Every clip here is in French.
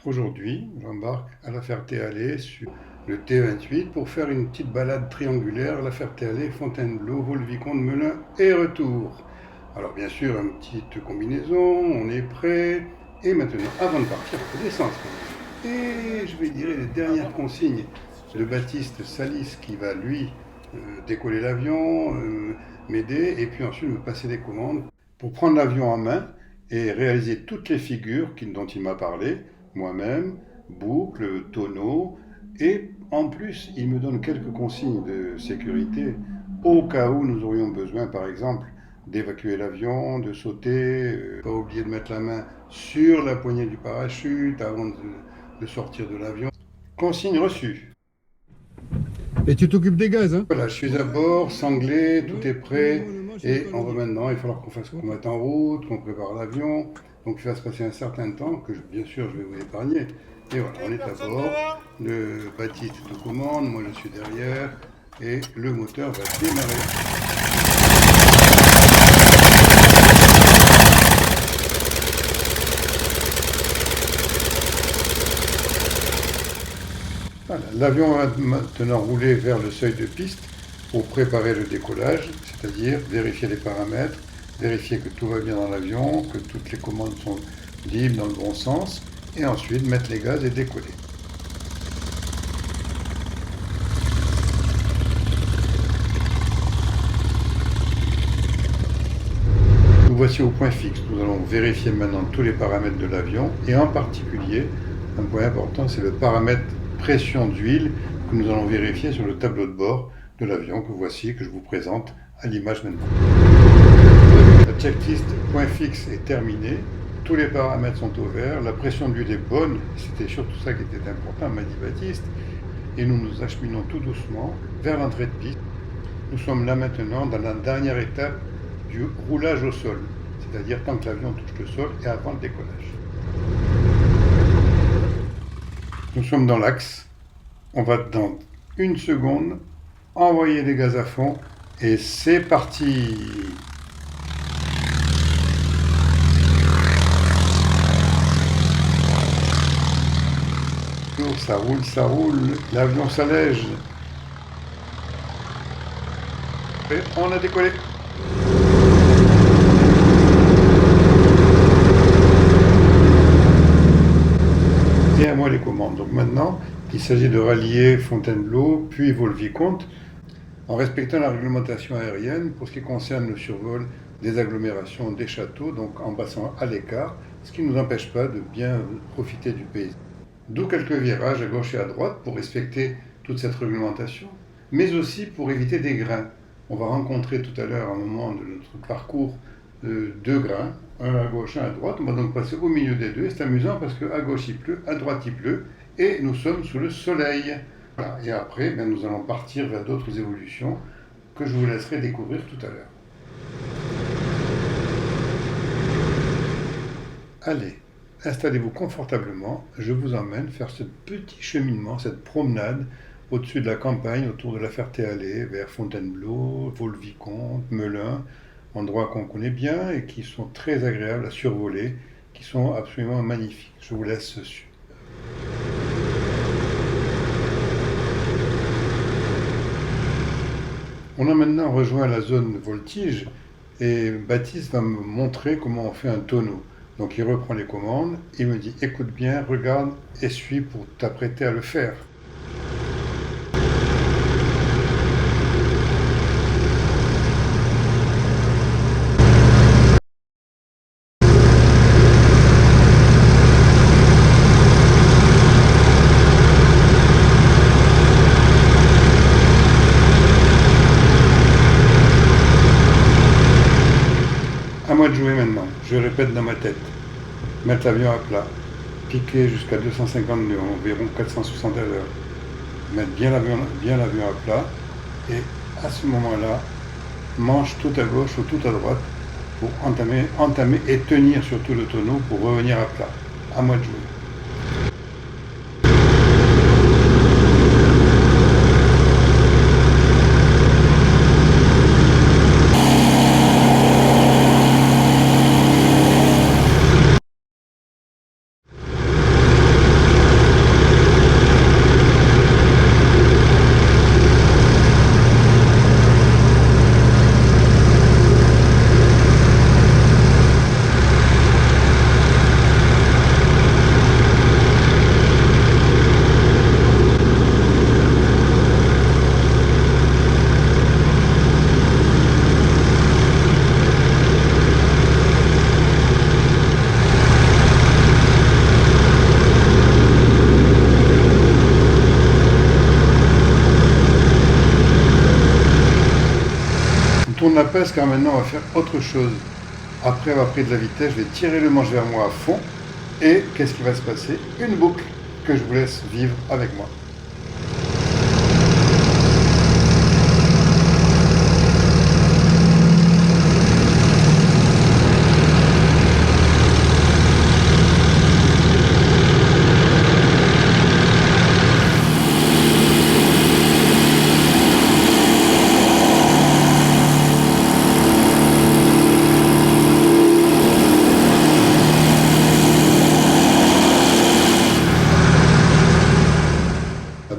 Aujourd'hui, j'embarque à La Ferté-Alais sur le T28 pour faire une petite balade triangulaire, La Ferté-Alais, Fontainebleau, Vaux-le-Vicomte, Melun et retour. Alors bien sûr, une petite combinaison, on est prêt. Et maintenant, avant de partir, il faut descendre. Et je vais dire les dernières consignes de Baptiste Salis qui va lui décoller l'avion, m'aider et puis ensuite me passer des commandes pour prendre l'avion en main et réaliser toutes les figures dont il m'a parlé, moi-même, boucle, tonneau, et en plus il me donne quelques consignes de sécurité au cas où nous aurions besoin par exemple d'évacuer l'avion, de sauter, pas oublier de mettre la main sur la poignée du parachute avant de sortir de l'avion. Consigne reçue. Et tu t'occupes des gaz, hein? Voilà, je suis à bord, sanglé, tout est prêt. Et on va maintenant, il va falloir qu'on mette en route, qu'on prépare l'avion. Donc il va se passer un certain temps que bien sûr je vais vous épargner. Et voilà, on est à bord. Le Baptiste est aux commandes, moi je suis derrière. Et le moteur va démarrer. Voilà, l'avion va maintenant rouler vers le seuil de piste pour préparer le décollage, c'est-à-dire vérifier les paramètres, vérifier que tout va bien dans l'avion, que toutes les commandes sont libres dans le bon sens, et ensuite mettre les gaz et décoller. Nous voici au point fixe. Nous allons vérifier maintenant tous les paramètres de l'avion, et en particulier, un point important, c'est le paramètre pression d'huile que nous allons vérifier sur le tableau de bord de l'avion que voici, que je vous présente à l'image maintenant. La checklist point fixe est terminée, tous les paramètres sont au vert, la pression d'huile est bonne, c'était surtout ça qui était important, m'a dit Baptiste, et nous nous acheminons tout doucement vers l'entrée de piste. Nous sommes là maintenant dans la dernière étape du roulage au sol, c'est-à-dire tant que l'avion touche le sol et avant le décollage. Nous sommes dans l'axe, on va dans une seconde envoyer les gaz à fond et c'est parti. Ça roule, l'avion s'allège. Et on a décollé. Et à moi les commandes. Donc maintenant, il s'agit de rallier Fontainebleau, puis Vaux-le-Vicomte, en respectant la réglementation aérienne pour ce qui concerne le survol des agglomérations, des châteaux, donc en passant à l'écart, ce qui ne nous empêche pas de bien profiter du paysage. D'où quelques virages à gauche et à droite pour respecter toute cette réglementation, mais aussi pour éviter des grains. On va rencontrer tout à l'heure, à un moment de notre parcours, deux grains, un à gauche, un à droite. On va donc passer au milieu des deux. C'est amusant parce qu'à gauche il pleut, à droite il pleut, et nous sommes sous le soleil. Voilà. Et après, nous allons partir vers d'autres évolutions que je vous laisserai découvrir tout à l'heure. Allez, installez-vous confortablement, je vous emmène faire ce petit cheminement, cette promenade au-dessus de la campagne, autour de La Ferté-Alais, vers Fontainebleau, Vaux-le-Vicomte, Melun, endroits qu'on connaît bien et qui sont très agréables à survoler, qui sont absolument magnifiques. Je vous laisse suivre. On a maintenant rejoint la zone voltige et Baptiste va me montrer comment on fait un tonneau. Donc il reprend les commandes, il me dit écoute bien, regarde et suis pour t'apprêter à le faire. À moi de jouer maintenant, je répète dans ma tête. Mettre l'avion à plat, piquer jusqu'à 250 nœuds, environ 460 à l'heure. Mettre bien l'avion à plat et à ce moment-là, manche tout à gauche ou tout à droite pour entamer et tenir surtout le tonneau pour revenir à plat. À moi de jouer. tourne la pince car maintenant on va faire autre chose. Après avoir pris de la vitesse, je vais tirer le manche vers moi à fond. Et qu'est-ce qui va se passer? Une boucle que je vous laisse vivre avec moi.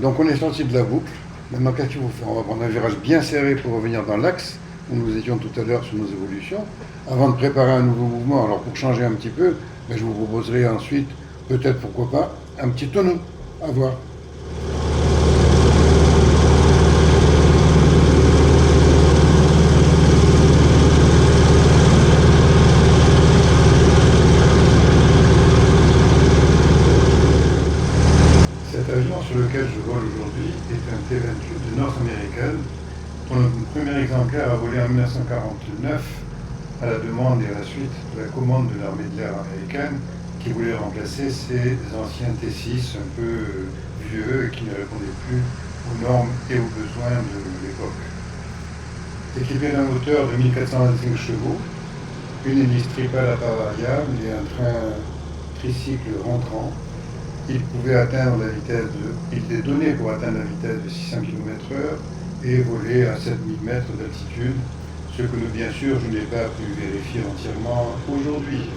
Donc on est sorti de la boucle. Maintenant, qu'est-ce qu'il faut faire? On va prendre un virage bien serré pour revenir dans l'axe où nous étions tout à l'heure sur nos évolutions, avant de préparer un nouveau mouvement. Alors pour changer un petit peu, je vous proposerai ensuite, peut-être pourquoi pas, un petit tonneau. À voir. Sur lequel je vole aujourd'hui est un T-28 de North American, dont le premier exemplaire a volé en 1949 à la demande et à la suite de la commande de l'armée de l'air américaine qui voulait remplacer ces anciens T-6 un peu vieux et qui ne répondaient plus aux normes et aux besoins de l'époque. Équipé d'un moteur de 1425 chevaux, une hélice tripale à part variable et un train tricycle rentrant, il pouvait atteindre la vitesse il était donné pour atteindre la vitesse de 600 km/h et voler à 7000 mètres d'altitude, ce que bien sûr je n'ai pas pu vérifier entièrement aujourd'hui.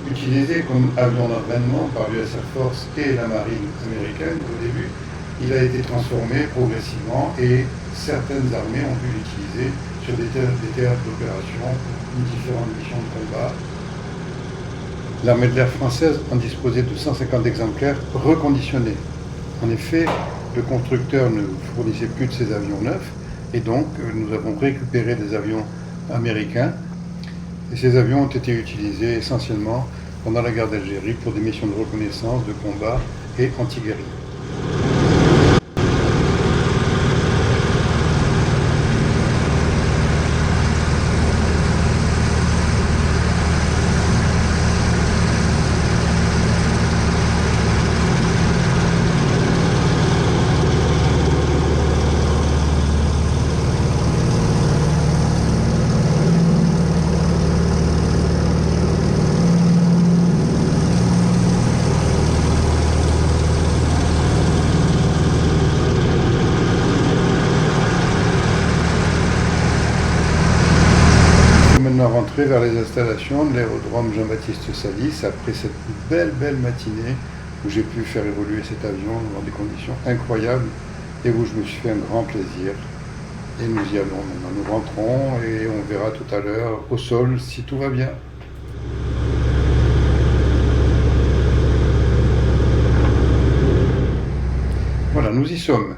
Utilisé comme avion d'entraînement par l'US Air Force et la marine américaine au début, il a été transformé progressivement et certaines armées ont pu l'utiliser sur des théâtres d'opération pour différentes missions de combat. L'armée de l'air française en disposait de 150 exemplaires reconditionnés. En effet, le constructeur ne fournissait plus de ces avions neufs et donc nous avons récupéré des avions américains. Et ces avions ont été utilisés essentiellement pendant la guerre d'Algérie pour des missions de reconnaissance, de combat et anti-guérilla. Rentrer vers les installations de l'aérodrome Jean-Baptiste Salis après cette belle matinée où j'ai pu faire évoluer cet avion dans des conditions incroyables et où je me suis fait un grand plaisir. Et nous y allons maintenant. Nous rentrons et on verra tout à l'heure au sol si tout va bien. Voilà, nous y sommes.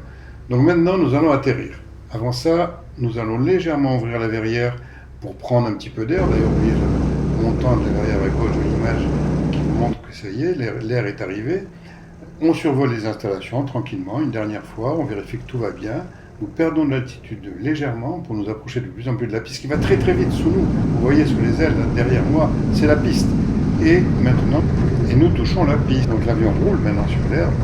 Donc maintenant nous allons atterrir. Avant ça, nous allons légèrement ouvrir la verrière pour prendre un petit peu d'air. D'ailleurs, vous voyez le montant de la verrière à gauche de l'image qui vous montre que ça y est, l'air est arrivé. On survole les installations tranquillement, une dernière fois, on vérifie que tout va bien. Nous perdons de l'altitude légèrement pour nous approcher de plus en plus de la piste qui va très vite sous nous. Vous voyez sous les ailes, là, derrière moi, c'est la piste. Et maintenant, nous touchons la piste. Donc l'avion roule maintenant sur l'herbe,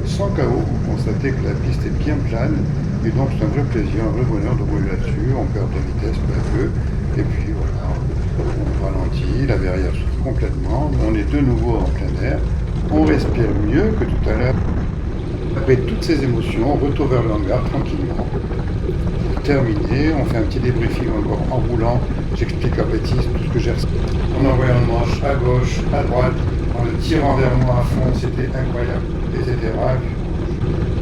sans chaos. Vous constatez que la piste est bien plane. Et donc c'est un vrai plaisir, un vrai bonheur de rouler là-dessus. On perd de vitesse peu à peu. Et puis voilà, on ralentit, la verrière s'ouvre complètement, on est de nouveau en plein air, on respire mieux que tout à l'heure. Après toutes ces émotions, retour vers le hangar tranquillement. Pour terminer, on fait un petit débriefing encore en roulant, j'explique à Baptiste tout ce que j'ai ressenti. En envoyant le manche à gauche, à droite, en le tirant vers moi à fond, c'était incroyable, etc.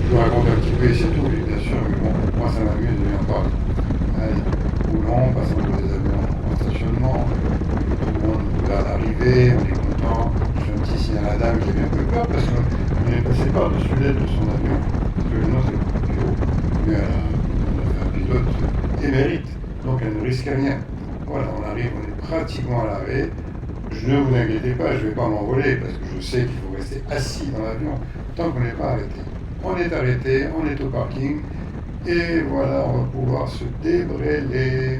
Je vous raconte un petit peu et c'est tout, bien sûr, mais bon, moi ça m'amuse de lui en parler. Roulant, passant pour des avions en stationnement, tout le monde regarde arriver, on est content. Je fais un petit signe à la dame, j'ai bien un peu peur parce qu'on est passé par-dessus l'aile de son avion, parce que non, c'est beaucoup plus haut. Mais on a un pilote émérite, donc elle ne risque rien. Voilà, on arrive, on est pratiquement à l'arrêt. Ne vous inquiétez pas, je ne vais pas m'envoler parce que je sais qu'il faut rester assis dans l'avion tant qu'on n'est pas arrêté. On est arrêté, on est au parking. Et voilà, on va pouvoir se débrêler.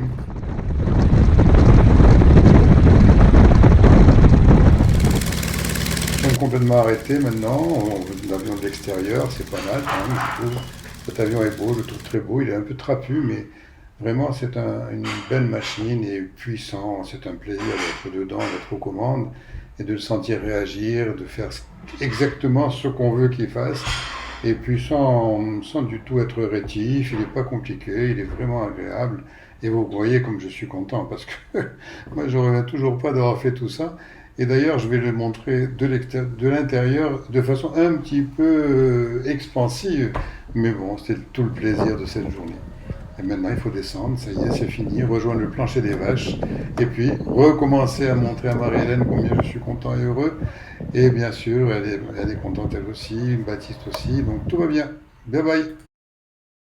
Ils sont complètement arrêtés maintenant. L'avion de l'extérieur, c'est pas mal quand même, je trouve. Cet avion est beau, je le trouve très beau. Il est un peu trapu, mais vraiment, c'est une belle machine et puissant. C'est un plaisir d'être dedans, d'être aux commandes et de le sentir réagir, de faire exactement ce qu'on veut qu'il fasse. Et puis sans du tout être rétif, il n'est pas compliqué, il est vraiment agréable. Et vous voyez comme je suis content parce que moi je ne reviens toujours pas d'avoir fait tout ça. Et d'ailleurs je vais le montrer de l'intérieur de façon un petit peu expansive. Mais bon, c'était tout le plaisir de cette journée. Et maintenant, il faut descendre, ça y est, c'est fini, rejoindre le plancher des vaches, et puis recommencer à montrer à Marie-Hélène combien je suis content et heureux. Et bien sûr, elle est contente elle aussi, Baptiste aussi, donc tout va bien. Bye bye.